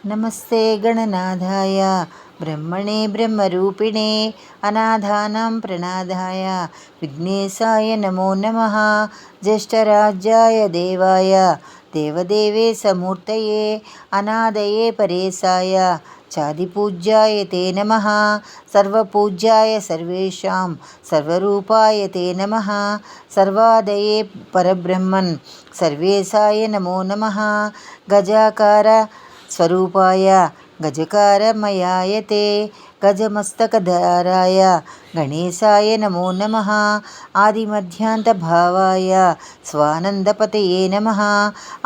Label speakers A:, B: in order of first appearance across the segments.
A: नमस्ते गणनाथाय ब्रह्मणे ब्रह्मरूपिणे अनाथानां प्रणादाय विघ्नेशाय नमो नमः। ज्येष्ठराजाय देवाय देवदेवे समूर्तये अनादये परेशाय चादिपूज्याय ते नमः। सर्वपूज्याय सर्वेषां सर्वरूपाय ते नमः। सर्वादये परब्रह्मन् सर्वेशाय नमो नमः। गजाकार स्वरूपाय गजकारमयाय ते गजमस्तकधाराय गणेशाय नमो नमः। आदिमध्यान्तभावाय स्वानन्दपतये नमः।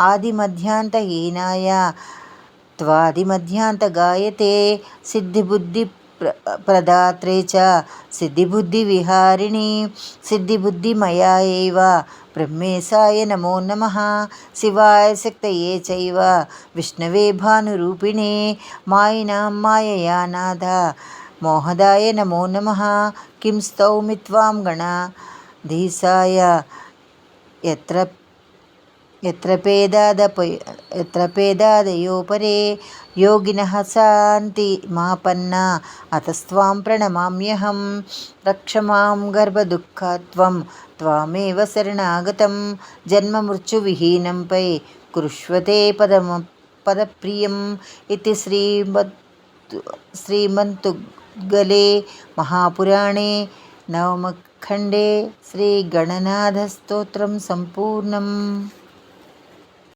A: आदिमध्यान्तहीनाय त्वादिमध्यान्तगायते सिद्धिबुद्धिप्रदात्रे च सिद्धिबुद्धिविहारिणि सिद्धिबुद्धिमयायैव ब्रह्मेशाय नमो नमः। शिवाय शक्तये चैव विष्णवे भानुरूपिणे मायिनां मायया नाथ मोहदाय नमो नमः। किं स्तौमि त्वां गणाधीशाय यत्र पेदादयो परे योगिनः शान्ति मापन्ना अतस्त्वां प्रणमाम्यहं। रक्ष मां गर्भदुःखात्वं त्वामेव शरणागतं जन्ममृत्युविहीनं पै कुरुष्वते पदप्रियम् इति श्रीमन्तुद्गले महापुराणे नवमखण्डे श्रीगणनाथस्तोत्रं सम्पूर्णम्।